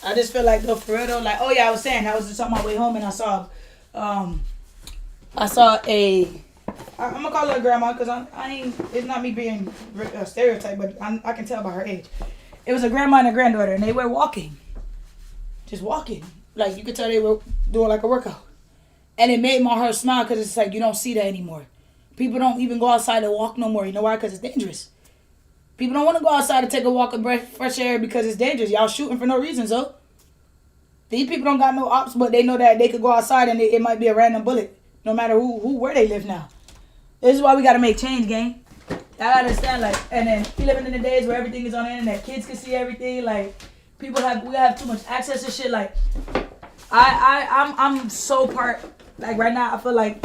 I just feel like, though, for real though, like, oh yeah, I was saying, I was just on my way home and I saw a, I'm gonna call her grandma because I ain't, it's not me being a stereotype, but I can tell by her age. It was a grandma and a granddaughter, and they were walking. Just walking. Like, you could tell they were doing like a workout. And it made my heart smile because it's like, you don't see that anymore. People don't even go outside to walk no more. You know why? Because it's dangerous. People don't want to go outside to take a walk of fresh air because it's dangerous. Y'all shooting for no reason, so. These people don't got no ops, but they know that they could go outside and it might be a random bullet. No matter where they live now. This is why we got to make change, gang. I understand, like, and then we living in the days where everything is on the internet. Kids can see everything. Like, we have too much access to shit. Like, I'm so part, like, right now I feel like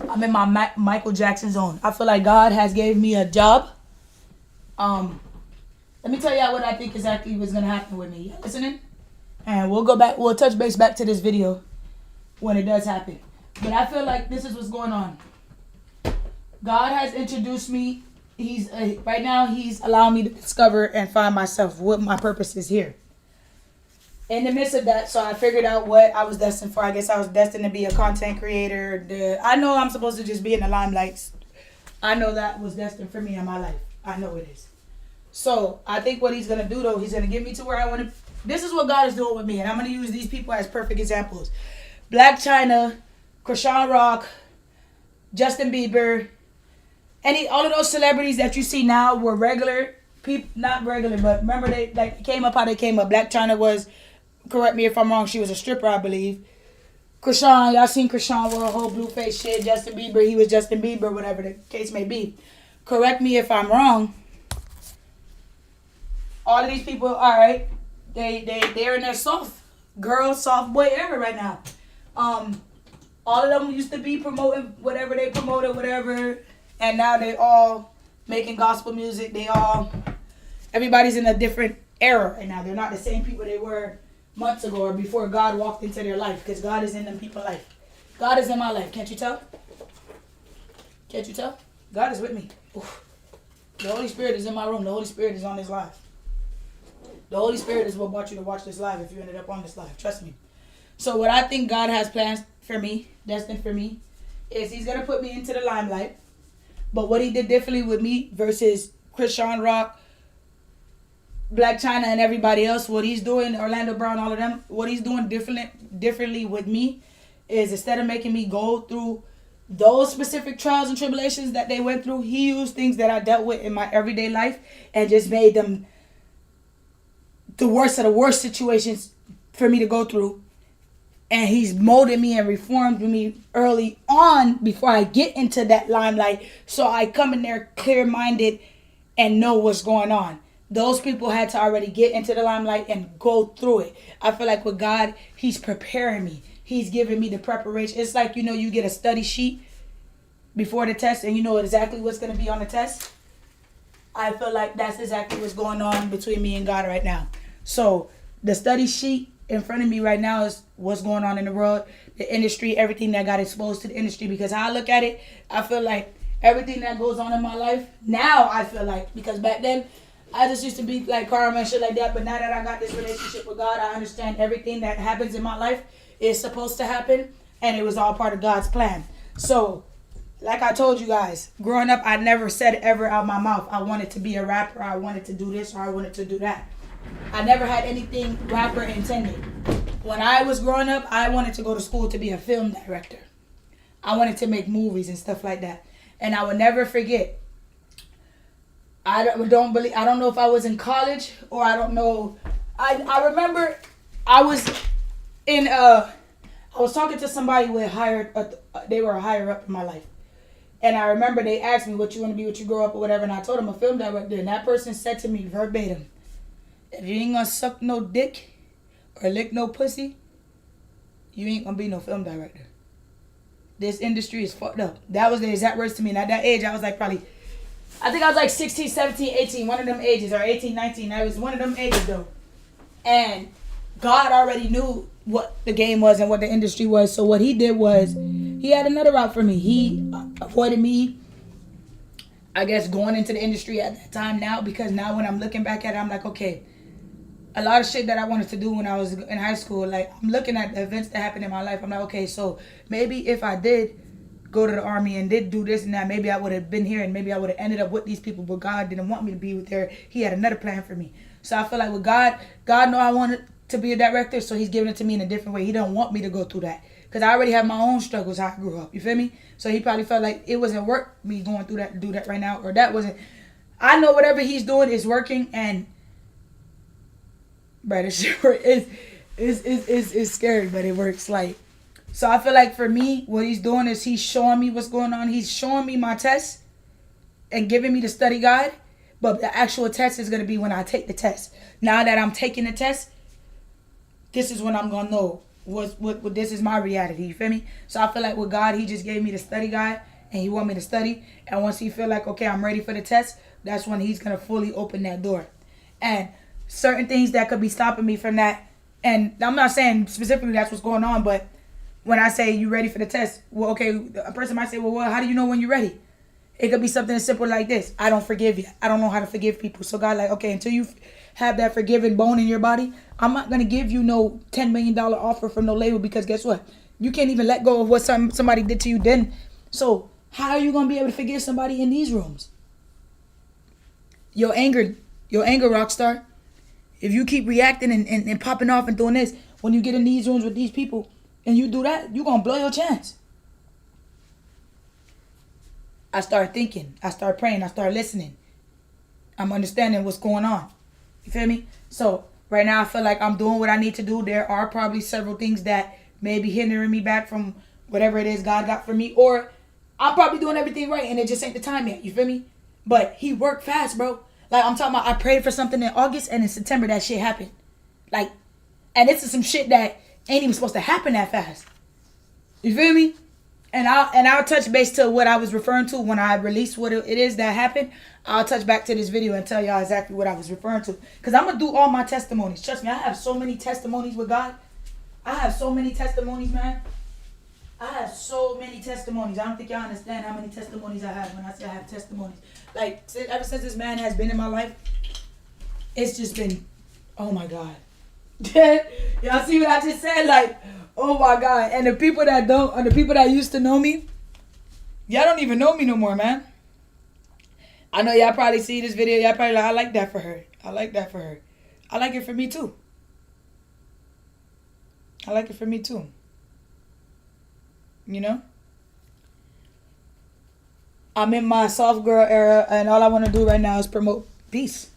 I'm in my Michael Jackson zone. I feel like God has gave me a job. Let me tell y'all what I think exactly was gonna happen with me. You listening? And we'll touch base back to this video when it does happen. But I feel like this is what's going on. God has introduced me. Right now he's allowing me to discover and find myself, what my purpose is here. In the midst of that, so I figured out what I was destined for. I guess I was destined to be a content creator. I know I'm supposed to just be in the limelight. I know that was destined for me in my life. I know it is. So I think what he's going to do, though, he's going to get me to where I want to. This is what God is doing with me. And I'm going to use these people as perfect examples. Black China, Krishan Rock, Justin Bieber, all of those celebrities that you see now were regular people, not regular, but remember they came up how they came up. Black China was, correct me if I'm wrong, she was a stripper, I believe. Krishan, y'all seen Krishan with her whole blue face shit. Justin Bieber, he was Justin Bieber, whatever the case may be. Correct me if I'm wrong. All of these people, all right, they're in their soft girl, soft boy era right now. All of them used to be promoting whatever they promoted, whatever, and now they all making gospel music. Everybody's in a different era right now. They're not the same people they were months ago or before God walked into their life, because God is in them people's life. God is in my life. Can't you tell? Can't you tell? God is with me. Oof. The Holy Spirit is in my room. The Holy Spirit is on this live. The Holy Spirit is what brought you to watch this live if you ended up on this live. Trust me. So what I think God has plans for me, destined for me, is he's going to put me into the limelight. But what he did differently with me versus Christian Rock, Black China, and everybody else, what he's doing, Orlando Brown, all of them, what he's doing differently with me is, instead of making me go through those specific trials and tribulations that they went through, he used things that I dealt with in my everyday life and just made them the worst of the worst situations for me to go through. And he's molded me and reformed me early on before I get into that limelight, so I come in there clear-minded and know what's going on. Those people had to already get into the limelight and go through it. I feel like with God, he's preparing me. He's giving me the preparation. It's like, you get a study sheet before the test and you know exactly what's going to be on the test. I feel like that's exactly what's going on between me and God right now. So the study sheet in front of me right now is what's going on in the world, the industry, everything that got exposed to the industry. Because how I look at it, I feel like everything that goes on in my life now, I feel like, because back then I just used to be like karma and shit like that. But now that I got this relationship with God, I understand everything that happens in my life is supposed to happen, and it was all part of God's plan. So, like I told you guys, growing up, I never said ever out my mouth, I wanted to be a rapper, I wanted to do this, or I wanted to do that. I never had anything rapper intended. When I was growing up, I wanted to go to school to be a film director. I wanted to make movies and stuff like that. And I would never forget. I don't know if I was in college or I don't know. I remember I was I was talking to somebody they were higher up in my life. And I remember they asked me, what you want to be when you grow up or whatever. And I told them a film director. And that person said to me verbatim, if you ain't gonna suck no dick or lick no pussy, you ain't gonna be no film director. This industry is fucked up. That was the exact words to me. And at that age, I was like I think I was like 16, 17, 18, one of them ages, or 18, 19. I was one of them ages though. And God already knew what the game was and what the industry was. So what he did was, he had another route for me. He avoided me, I guess, going into the industry at that time now, because now when I'm looking back at it, I'm like, okay, a lot of shit that I wanted to do when I was in high school, like, I'm looking at the events that happened in my life. I'm like, okay, so maybe if I did go to the army and did do this and that, maybe I would have been here and maybe I would have ended up with these people, but God didn't want me to be with there. He had another plan for me. So I feel like with God know I wanted to be a director, so he's giving it to me in a different way. He don't want me to go through that, because I already have my own struggles how I grew up. You feel me? So he probably felt like it wasn't worth me going through that, do that right now, or that wasn't. I know whatever he's doing is working, and but it's scary, but it works. Like, so I feel like for me, what he's doing is he's showing me what's going on. He's showing me my tests and giving me the study guide, but the actual test is going to be when I take the test. Now that I'm taking the test, this is when I'm going to know what this is my reality. You feel me? So I feel like with God, he just gave me the study guide and he want me to study. And once he feel like, okay, I'm ready for the test, that's when he's going to fully open that door. And certain things that could be stopping me from that, and I'm not saying specifically that's what's going on, but when I say you ready for the test, well, okay, a person might say, well, how do you know when you're ready? It could be something as simple like this. I don't forgive you. I don't know how to forgive people. So God, like, okay, until you have that forgiving bone in your body, I'm not going to give you no $10 million offer from no label, because guess what? You can't even let go of what somebody did to you then. So how are you going to be able to forgive somebody in these rooms? Your anger, Rockstar. If you keep reacting and popping off and doing this, when you get in these rooms with these people and you do that, you're going to blow your chance. I start thinking. I start praying. I start listening. I'm understanding what's going on. You feel me? So right now I feel like I'm doing what I need to do. There are probably several things that may be hindering me back from whatever it is God got for me. Or I'm probably doing everything right and it just ain't the time yet. You feel me? But he worked fast, bro. Like, I'm talking about, I prayed for something in August, and in September that shit happened. Like, and this is some shit that ain't even supposed to happen that fast. You feel me? And I'll touch base to what I was referring to when I released what it is that happened. I'll touch back to this video and tell y'all exactly what I was referring to. Because I'm going to do all my testimonies. Trust me, I have so many testimonies with God. I have so many testimonies, man. I have so many testimonies. I don't think y'all understand how many testimonies I have when I say I have testimonies. Like, ever since this man has been in my life, it's just been, oh my God. Y'all see what I just said? Like, oh my God. And the people that don't, or the people that used to know me, y'all don't even know me no more, man. I know y'all probably see this video. Y'all probably like, I like that for her. I like that for her. I like it for me too. I like it for me too. You know? I'm in my soft girl era, and all I want to do right now is promote peace.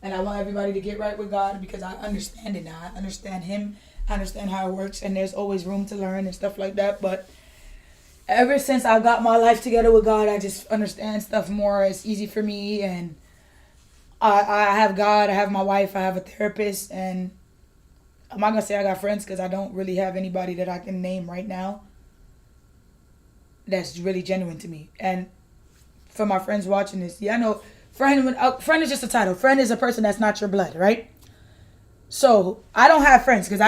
And I want everybody to get right with God because I understand it now. I understand Him. I understand how it works, and there's always room to learn and stuff like that. But ever since I got my life together with God, I just understand stuff more. It's easy for me, and I have God, I have my wife, I have a therapist, and I'm not going to say I got friends because I don't really have anybody that I can name right now that's really genuine to me. And for my friends watching this, yeah, I know friend is just a title. Friend is a person that's not your blood, right? So I don't have friends because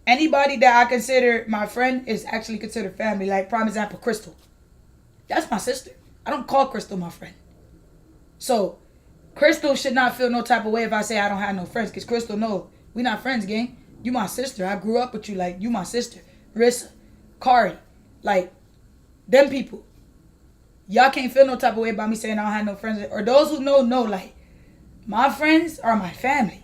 anybody that I consider my friend is actually considered family. Like, prime example, Crystal. That's my sister. I don't call Crystal my friend. So Crystal should not feel no type of way if I say I don't have no friends, because Crystal knows we not friends, gang. You my sister. I grew up with you. Like, you my sister. Rissa, Kari, like, them people. Y'all can't feel no type of way about me saying I don't have no friends. Or those who know, like, my friends are my family.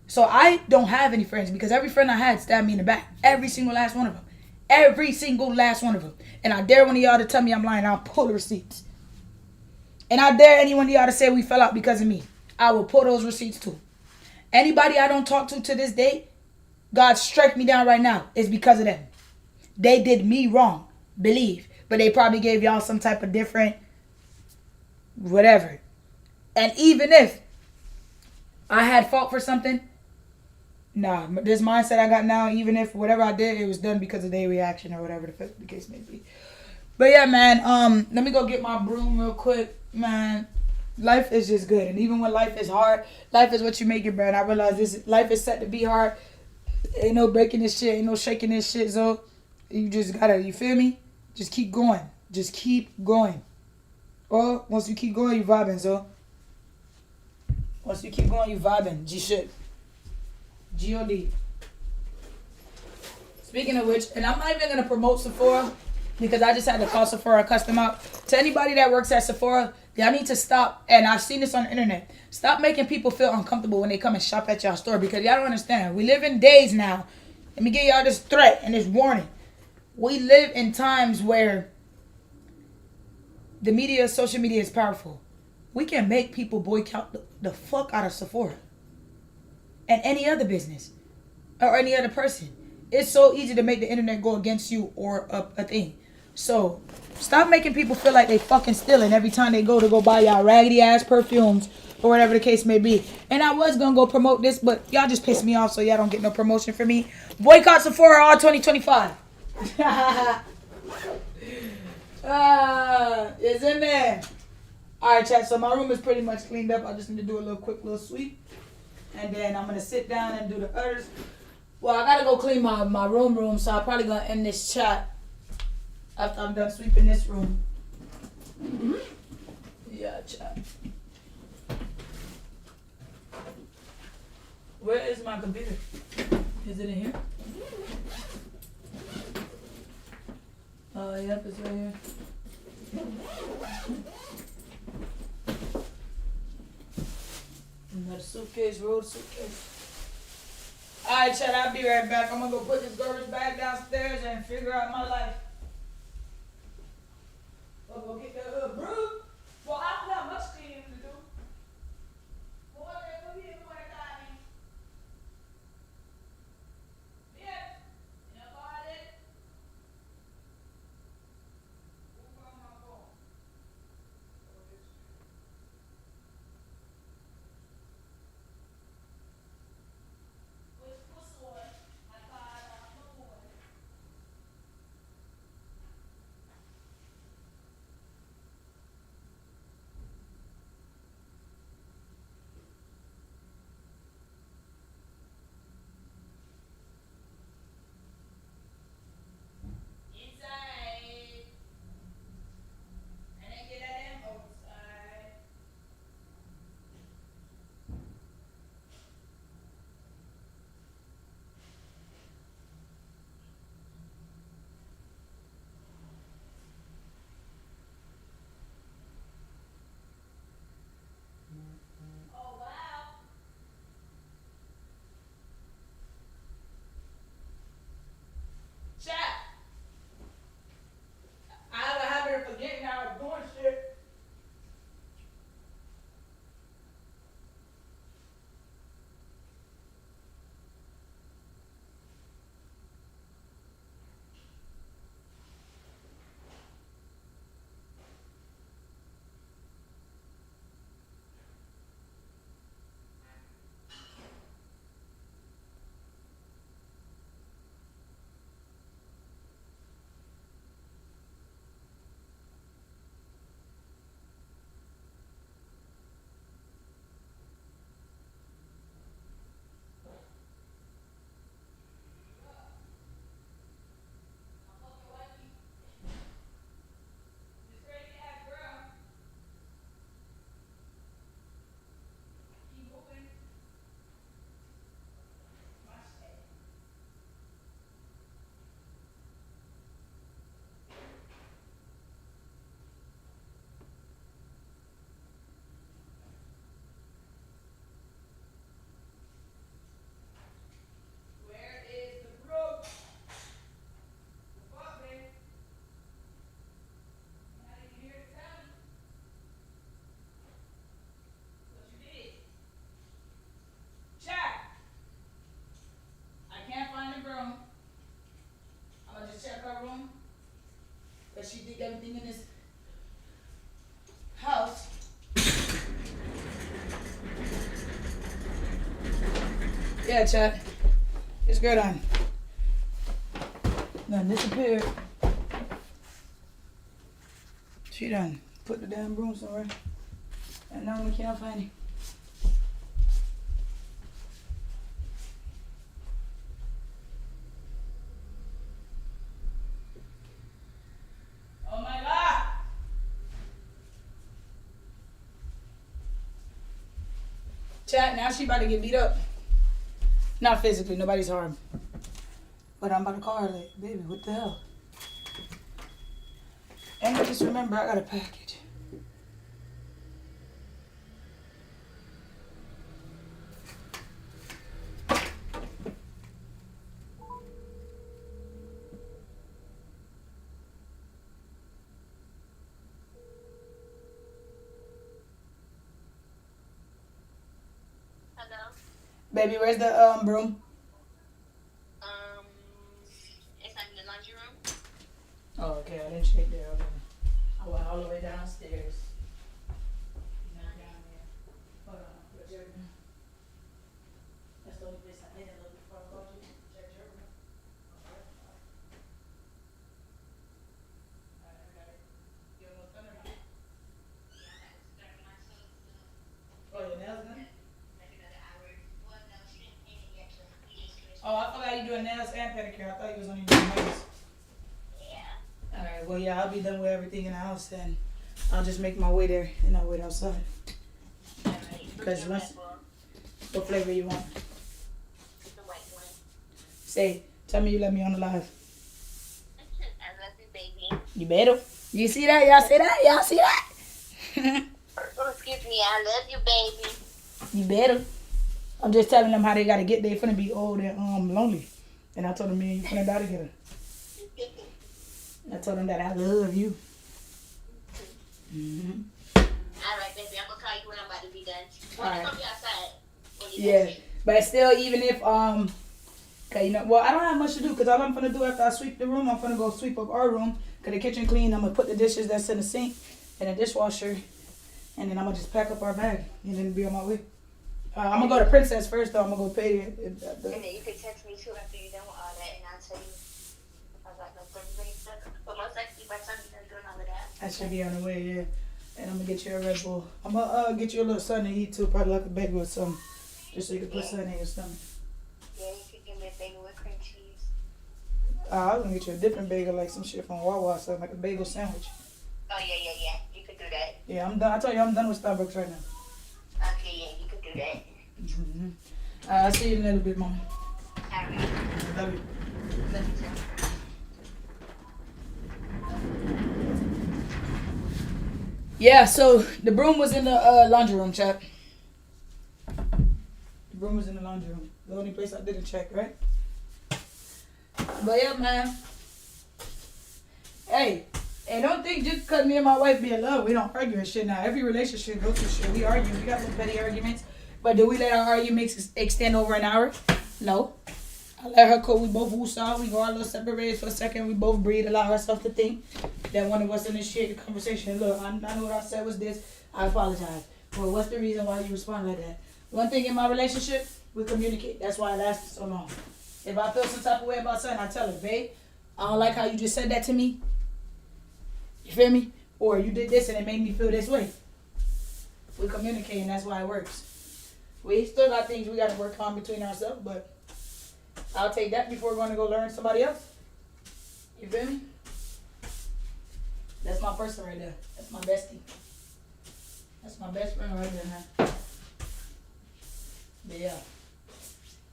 So I don't have any friends because every friend I had stabbed me in the back. Every single last one of them. Every single last one of them. And I dare one of y'all to tell me I'm lying. I'll pull the receipts. And I dare any one of y'all to say we fell out because of me. I will pull those receipts too. Anybody I don't talk to this day, God strike me down right now, is because of them. They did me wrong. Believe. But they probably gave y'all some type of different whatever. And even if I had fault for something, nah, this mindset I got now, even if whatever I did, it was done because of their reaction or whatever the case may be. But yeah, man, let me go get my broom real quick, man. Life is just good. And even when life is hard, life is what you make it, bro. And I realize this life is set to be hard. Ain't no breaking this shit, ain't no shaking this shit, so you just gotta, you feel me? Just keep going. Just keep going. Or once you keep going, you vibing, so. Once you keep going, you vibing. G shit. G-O-D. Speaking of which, and I'm not even going to promote Sephora because I just had to call Sephora custom out. To anybody that works at Sephora, y'all need to stop, and I've seen this on the internet, stop making people feel uncomfortable when they come and shop at y'all store because y'all don't understand. We live in days now. Let me give y'all this threat and this warning. We live in times where the media, social media is powerful. We can make people boycott the fuck out of Sephora and any other business or any other person. It's so easy to make the internet go against you or a thing. So stop making people feel like they fucking stealing every time they go buy y'all raggedy ass perfumes or whatever the case may be. And I was gonna go promote this, but y'all just pissed me off, so y'all don't get no promotion from me. Boycott Sephora all 2025. It's in there. Alright, chat, so my room is pretty much cleaned up. I just need to do a quick little sweep. And then I'm going to sit down and do the others. Well, I got to go clean my room, so I'm probably going to end this chat after I'm done sweeping this room. Yeah, chat. Where is my computer? Is it in here? Oh, yep, it's right here. Another suitcase, road suitcase. Alright, chat, I'll be right back. I'm gonna go put this garbage bag downstairs and figure out my life. I'll go get the broom. Well, I don't have much cleaning to do. that she think everything in this house. Yeah, chat. It's good on. Done disappeared. She done put the damn broom somewhere. And now we can't find it. Oh my God! Chat, now she about to get beat up. Not physically, nobody's harmed. But I'm about to call her like, baby, what the hell? And just remember, I got a package. Hello? Baby, where's the broom? It's in the laundry room. Oh, okay, I didn't check there. Okay. I went all the way downstairs. Now down there. Hold on, where's your room? That's the only place I didn't look before I called you. Check your room. Okay. Alright, I got it. You almost done or not? Oh, your nails done? Oh, I forgot you doing nails and pedicure. I thought you was only doing nails. Yeah. Alright, well, yeah, I'll be done with everything in the house, and I'll just make my way there, and I'll wait outside. Because once, what flavor you want? The white one. Say, tell me you let me on the live. I love you, baby. You better. You see that? Y'all see that? Y'all see that? Oh, excuse me. I love you, baby. You better. I'm just telling them how they gotta get there. They finna be old and lonely. And I told them, me and you finna die together. I told them that I love you. Mm-hmm. All right, baby. I'm gonna call you when I'm about to be done. All right. I'm gonna be outside. When you Yeah, done. but still, even if cause you know, well, I don't have much to do. Cause all I'm gonna do after I sweep the room, I'm gonna go sweep up our room. Cause the kitchen clean. I'm gonna put the dishes that's in the sink and the dishwasher, and then I'm gonna just pack up our bag and then be on my way. I'm gonna go to Princess first, though. I'm gonna go pay it. And then you can text me too after you're done with all that, and I'll tell you if I got no things stuff. But most likely by the time you're done doing all of that. I should be on the way, yeah. And I'm gonna get you a Red Bull. I'm gonna get you a little something to eat too, probably like a bagel or something, just so you can put something in your stomach. Yeah, you could give me a bagel with cream cheese. I was gonna get you a different bagel, like some shit from Wawa, something like a bagel sandwich. Oh, yeah. You could do that. Yeah, I'm done. I told you I'm done with Starbucks right now. Okay, yeah, you could do that. Mm-hmm. I'll see you in a little bit, Mom. All right. Love you. Love you too. Yeah, so the broom was in the laundry room, chat. The broom was in the laundry room. The only place I didn't check, right? But yeah, man. Hey, don't think just because me and my wife be in love, we don't argue and shit now. Every relationship goes through shit. We argue. We got some petty arguments. But do we let our arguments extend over an hour? No. I let her cook. We both woosah. We go our little separate ways for a second. We both breathe, allow ourselves to think that one of us initiate the conversation. Look, I know what I said was this. I apologize. Well, what's the reason why you respond like that? One thing in my relationship, we communicate. That's why it lasted so long. If I feel some type of way about something, I tell her, babe, I don't like how you just said that to me. You feel me? Or you did this and it made me feel this way. We communicate, and that's why it works. We still got things we got to work on between ourselves, but I'll take that before going to go learn somebody else. You feel me? That's my person right there. That's my bestie. That's my best friend right there, man. But yeah.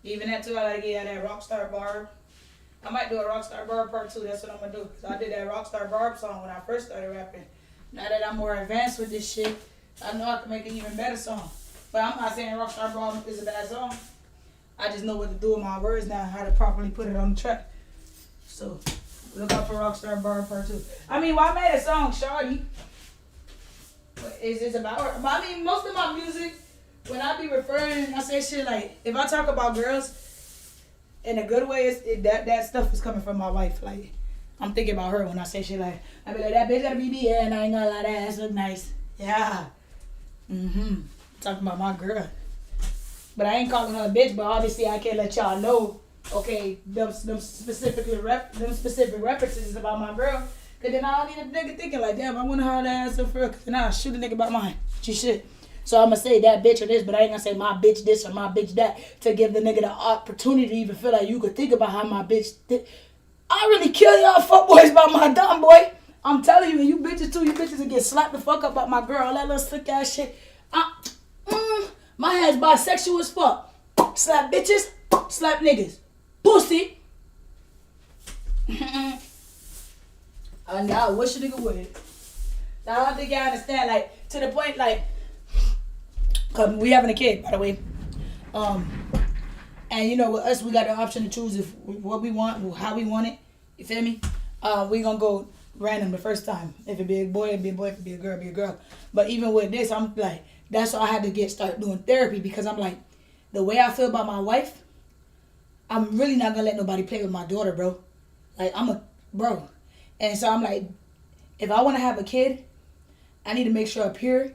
Even that too, I gotta get that Rockstar Barb. I might do a Rockstar Barb part 2. That's what I'm gonna do. Cause I did that Rockstar Barb song when I first started rapping. Now that I'm more advanced with this shit, I know I can make an even better song. But I'm not saying Rockstar Barb is a bad song. I just know what to do with my words now, how to properly put it on the track. So look out for Rockstar Barb part 2. I mean, well, I made a song, Shawty. But is this about her? I mean, most of my music, when I be referring, I say shit like, if I talk about girls in a good way, that stuff is coming from my wife. Like, I'm thinking about her when I say shit like, I be like, that bitch gotta be me, and I ain't gonna lie, that ass look nice. Yeah. Talking about my girl. But I ain't calling her a bitch, but obviously I can't let y'all know, okay, them specific references is about my girl. Cause then I don't need a nigga thinking like, damn, I wonder how that ass up for her. Cause then I'll shoot a nigga about mine. She shit. So I'm gonna say that bitch or this, but I ain't gonna say my bitch this or my bitch that to give the nigga the opportunity to even feel like you could think about how my bitch did. I really kill y'all fuckboys about my dumb boy. I'm telling you, and you bitches too. You bitches will get slapped the fuck up about my girl. All that little slick ass shit. My ass bisexual as fuck. Slap bitches, slap niggas. Pussy. I wish a nigga would. Now, I don't think y'all understand, like, to the point, like, cause we having a kid, by the way. And you know, with us, we got the option to choose if what we want, how we want it. You feel me? We gonna go random the first time. If it be a boy, it be a boy. If it be a girl, it be a girl. But even with this, I'm like, that's why I had to start doing therapy, because I'm like, the way I feel about my wife, I'm really not gonna let nobody play with my daughter, bro. Like, bro. And so I'm like, if I want to have a kid, I need to make sure up here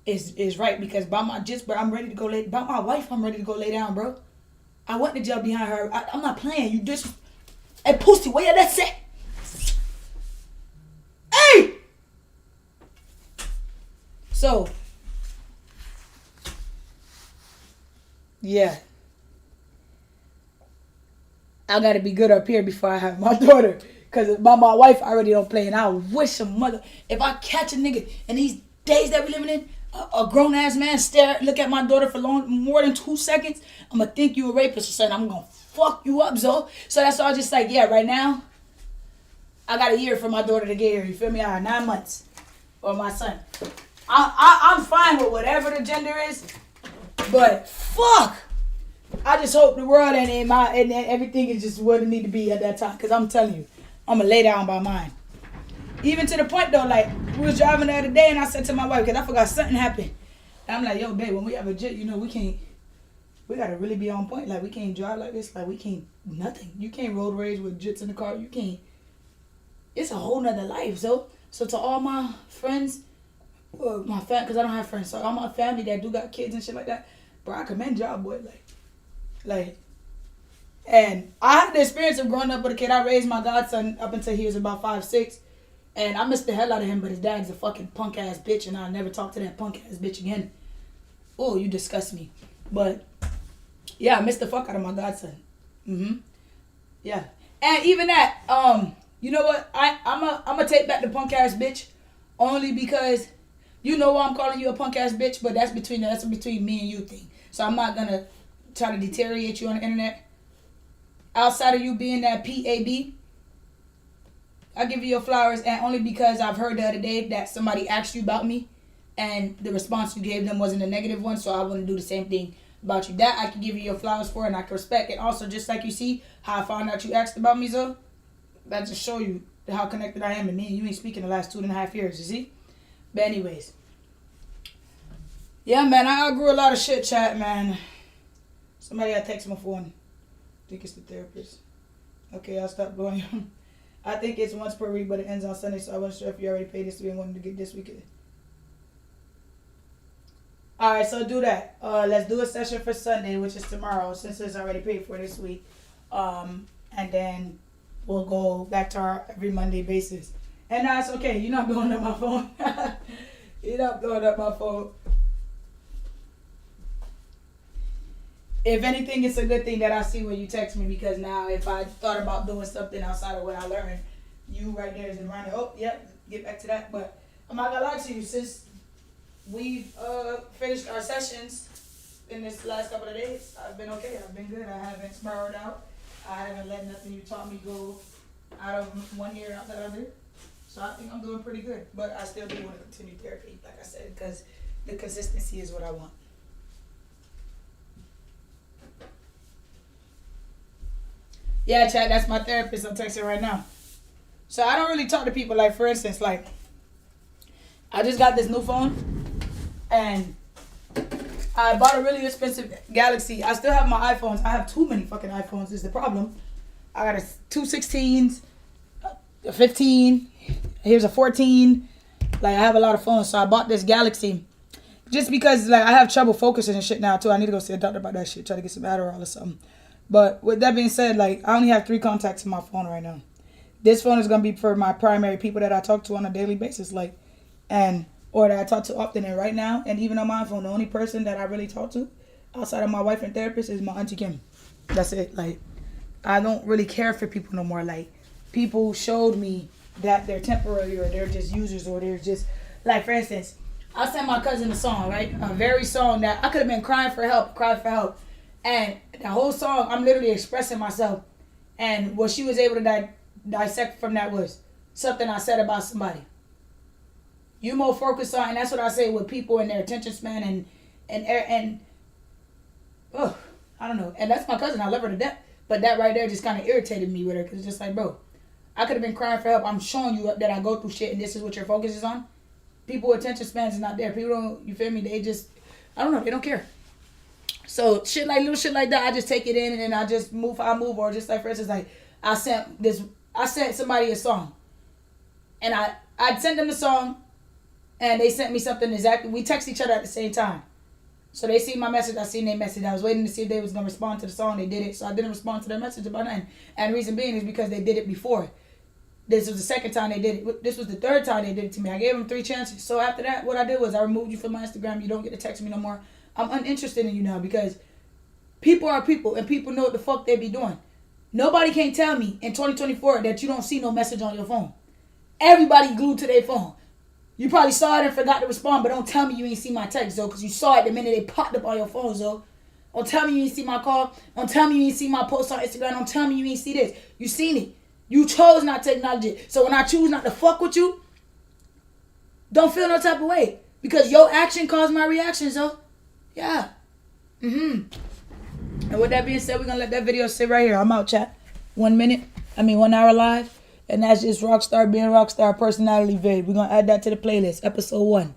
is right, because by I'm ready to go lay. By my wife, I'm ready to go lay down, bro. I went to jail behind her. I'm not playing. You just, hey, pussy, where that at? Hey. So, yeah, I gotta be good up here before I have my daughter. Cause by my wife, I already don't play, and I wish a mother, if I catch a nigga in these days that we living in, a grown ass man look at my daughter for more than 2 seconds, I'm gonna think you a rapist or something. I'm gonna fuck you up, Zo. So that's why I was just like, yeah, right now, I got a year for my daughter to get here. You feel me? I got 9 months, or my son. I'm fine with whatever the gender is, but fuck. I just hope the world and everything is just what it need to be at that time. Cause I'm telling you, I'm gonna lay down by mine. Even to the point though, like, we was driving the other day and I said to my wife, cause I forgot something happened. And I'm like, yo, babe, when we have a jet, you know, we gotta really be on point. Like, we can't drive like this. Like, we can't, nothing. You can't road rage with jets in the car. You can't. It's a whole nother life, so to all my friends, my family, cause I don't have friends, so all my family that do got kids and shit like that, bro, I commend y'all, boy. Like, and I had the experience of growing up with a kid. I raised my godson up until he was about 5, 6. And I missed the hell out of him, but his dad's a fucking punk ass bitch, and I'll never talk to that punk ass bitch again. Oh, you disgust me. But yeah, I missed the fuck out of my godson. Yeah. And even that, you know what? I'm gonna take back the punk ass bitch, only because you know why I'm calling you a punk ass bitch, but that's between me and you thing. So I'm not gonna try to deteriorate you on the internet. Outside of you being that PAB, I'll give you your flowers, and only because I've heard the other day that somebody asked you about me, and the response you gave them wasn't a negative one, so I want to do the same thing about you. That I can give you your flowers for, and I can respect it. Also, just like you see how I found out you asked about me, Zo, that just show you how connected I am, and me and you ain't speaking the last 2.5 years, you see? But anyways, yeah, man, I outgrew a lot of shit, chat, man. Somebody got text my phone. I think it's the therapist. Okay, I'll stop going. I think it's once per week, but it ends on Sunday, so I wasn't sure if you already paid this week and wanted to get this weekend. Alright, so do that. Let's do a session for Sunday, which is tomorrow, since it's already paid for this week. And then we'll go back to our every Monday basis. And that's okay. You're not blowing up my phone. You're not blowing up my phone. If anything, it's a good thing that I see when you text me, because now if I thought about doing something outside of what I learned, you right there is in mind. Oh, yep, get back to that. But I'm not gonna lie to you, since we've finished our sessions in this last couple of days, I've been okay. I've been good. I haven't spiraled out. I haven't let nothing you taught me go out of one ear out the other. So I think I'm doing pretty good. But I still do want to continue therapy, like I said, because the consistency is what I want. Yeah, chat, that's my therapist. I'm texting right now. So I don't really talk to people, like, for instance, like, I just got this new phone, and I bought a really expensive Galaxy. I still have my iPhones. I have too many fucking iPhones is the problem. I got two 16s, a 15. Here's a 14. Like, I have a lot of phones, so I bought this Galaxy. Just because, like, I have trouble focusing and shit now, too. I need to go see a doctor about that shit. Try to get some Adderall or something. But with that being said, like, I only have 3 contacts in my phone right now. This phone is going to be for my primary people that I talk to on a daily basis, like, or that I talk to often. And right now, and even on my phone, the only person that I really talk to outside of my wife and therapist is my Auntie Kim. That's it. Like, I don't really care for people no more. Like, people showed me that they're temporary, or they're just users, or they're just, like, for instance, I sent my cousin a song, right? A very song that I could have been crying for help. And the whole song, I'm literally expressing myself. And what she was able to dissect from that was something I said about somebody. You more focus on, and that's what I say with people and their attention span and I don't know. And that's my cousin. I love her to death. But that right there just kind of irritated me with her, because it's just like, bro, I could have been crying for help. I'm showing you that I go through shit, and this is what your focus is on. People attention spans is not there. People don't, you feel me? They just, I don't know, they don't care. So little shit like that, I just take it in, and then I just move how I move. Or just like, for instance, like, I sent somebody a song, and I sent them the song, and they sent me something exactly. We text each other at the same time. So they see my message, I seen their message. I was waiting to see if they was going to respond to the song. They did it. So I didn't respond to their message about nothing. And the reason being is because they did it before. This was the second time they did it. This was the third time they did it to me. I gave them 3 chances. So after that, what I did was I removed you from my Instagram. You don't get to text me no more. I'm uninterested in you now, because people are people, and people know what the fuck they be doing. Nobody can tell me in 2024 that you don't see no message on your phone. Everybody glued to their phone. You probably saw it and forgot to respond, but don't tell me you ain't see my text, though, because you saw it the minute they popped up on your phone, though. Don't tell me you ain't see my call. Don't tell me you ain't see my post on Instagram. Don't tell me you ain't see this. You seen it. You chose not to acknowledge it. So when I choose not to fuck with you, don't feel no type of way, because your action caused my reaction, so yeah. And with that being said, we're going to let that video sit right here. I'm out, chat. 1 hour live. And that's just Rockstar being Rockstar personality vid. We're going to add that to the playlist. Episode 1.